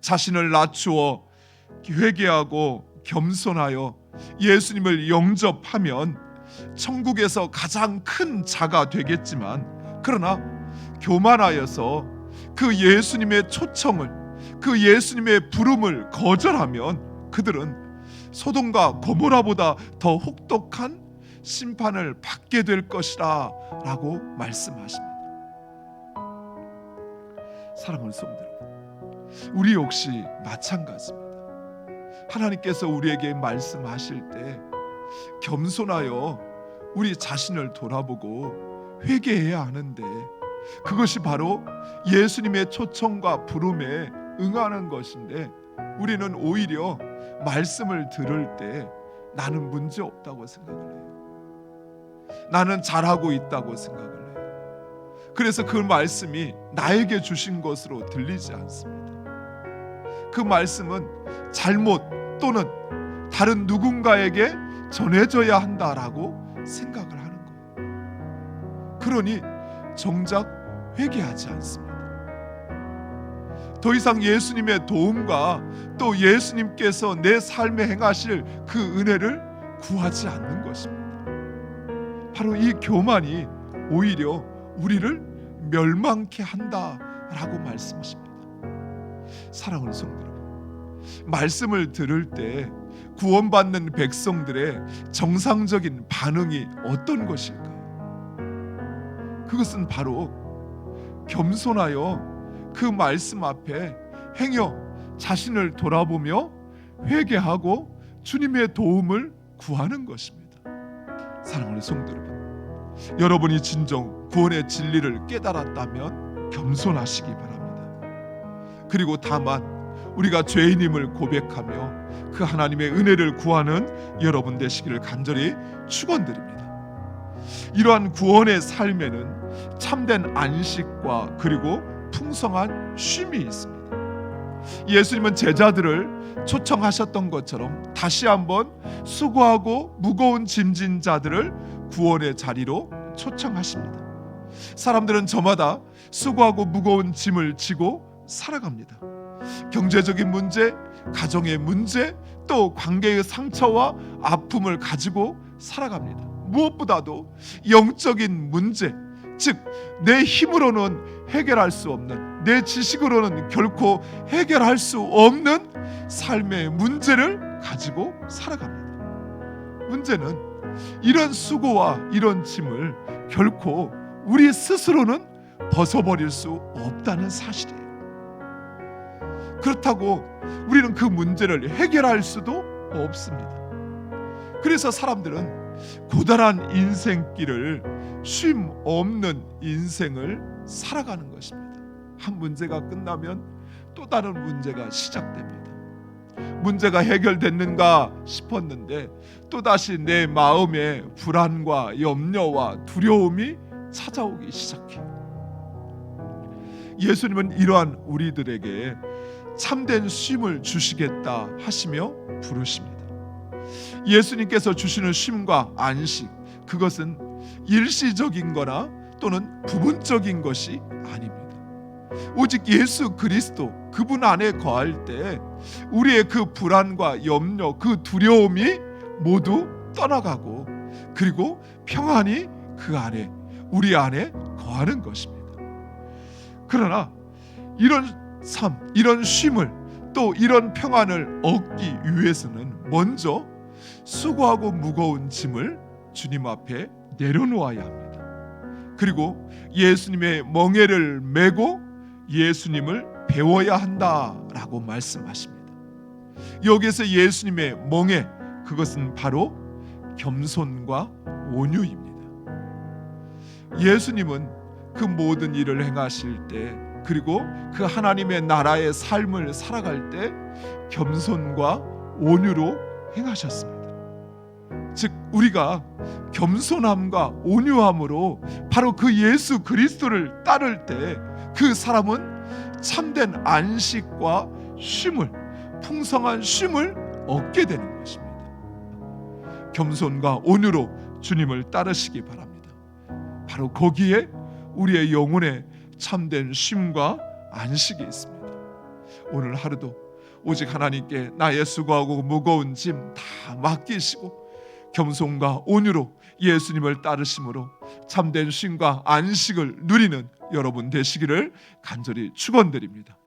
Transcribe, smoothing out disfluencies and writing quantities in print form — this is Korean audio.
자신을 낮추어 회개하고 겸손하여 예수님을 영접하면 천국에서 가장 큰 자가 되겠지만, 그러나 교만하여서 그 예수님의 초청을, 그 예수님의 부름을 거절하면 그들은 소돔과 고모라보다 더 혹독한 심판을 받게 될 것이라 라고 말씀하십니다. 사랑하는 성도 여러분, 우리 역시 마찬가지입니다. 하나님께서 우리에게 말씀하실 때 겸손하여 우리 자신을 돌아보고 회개해야 하는데, 그것이 바로 예수님의 초청과 부름에 응하는 것인데, 우리는 오히려 말씀을 들을 때 나는 문제 없다고 생각을 해요. 나는 잘하고 있다고 생각을 해요. 그래서 그 말씀이 나에게 주신 것으로 들리지 않습니다. 그 말씀은 잘못 또는 다른 누군가에게 전해져야 한다라고 생각을 하는 거예요. 그러니 정작 회개하지 않습니다. 더 이상 예수님의 도움과 또 예수님께서 내 삶에 행하실 그 은혜를 구하지 않는 것입니다. 바로 이 교만이 오히려 우리를 멸망케 한다라고 말씀하십니다. 사랑하는 성도 여러분, 말씀을 들을 때 구원받는 백성들의 정상적인 반응이 어떤 것일까요? 그것은 바로 겸손하여 그 말씀 앞에 행여 자신을 돌아보며 회개하고 주님의 도움을 구하는 것입니다. 사랑하는 성도 여러분, 여러분이 진정 구원의 진리를 깨달았다면 겸손하시기 바랍니다. 그리고 다만 우리가 죄인임을 고백하며 그 하나님의 은혜를 구하는 여러분 되시기를 간절히 축원드립니다. 이러한 구원의 삶에는 참된 안식과 그리고 풍성한 쉼이 있습니다. 예수님은 제자들을 초청하셨던 것처럼 다시 한번 수고하고 무거운 짐진 자들을 구원의 자리로 초청하십니다. 사람들은 저마다 수고하고 무거운 짐을 지고 살아갑니다. 경제적인 문제, 가정의 문제, 또 관계의 상처와 아픔을 가지고 살아갑니다. 무엇보다도 영적인 문제, 즉 내 힘으로는 해결할 수 없는, 내 지식으로는 결코 해결할 수 없는 삶의 문제를 가지고 살아갑니다. 문제는 이런 수고와 이런 짐을 결코 우리 스스로는 벗어버릴 수 없다는 사실이에요. 그렇다고 우리는 그 문제를 해결할 수도 없습니다. 그래서 사람들은 고단한 인생길을 쉼 없는 인생을 살아가는 것입니다. 한 문제가 끝나면 또 다른 문제가 시작됩니다. 문제가 해결됐는가 싶었는데 또다시 내 마음에 불안과 염려와 두려움이 찾아오기 시작해요. 예수님은 이러한 우리들에게 참된 쉼을 주시겠다 하시며 부르십니다. 예수님께서 주시는 쉼과 안식, 그것은 일시적인 거나 또는 부분적인 것이 아닙니다. 오직 예수 그리스도 그분 안에 거할 때 우리의 그 불안과 염려, 그 두려움이 모두 떠나가고, 그리고 평안이 그 안에, 우리 안에 거하는 것입니다. 그러나 이런 삶, 이런 쉼을, 또 이런 평안을 얻기 위해서는 먼저 수고하고 무거운 짐을 주님 앞에 내려놓아야 합니다. 그리고 예수님의 멍에를 메고 예수님을 배워야 한다라고 말씀하십니다. 여기에서 예수님의 멍에, 그것은 바로 겸손과 온유입니다. 예수님은 그 모든 일을 행하실 때, 그리고 그 하나님의 나라의 삶을 살아갈 때 겸손과 온유로 행하셨습니다. 즉 우리가 겸손함과 온유함으로 바로 그 예수 그리스도를 따를 때 그 사람은 참된 안식과 쉼을, 풍성한 쉼을 얻게 되는 것입니다. 겸손과 온유로 주님을 따르시기 바랍니다. 바로 거기에 우리의 영혼에 참된 쉼과 안식이 있습니다. 오늘 하루도 오직 하나님께 나의 수고하고 무거운 짐 다 맡기시고 겸손과 온유로 예수님을 따르심으로 참된 쉼과 안식을 누리는 여러분 되시기를 간절히 축원드립니다.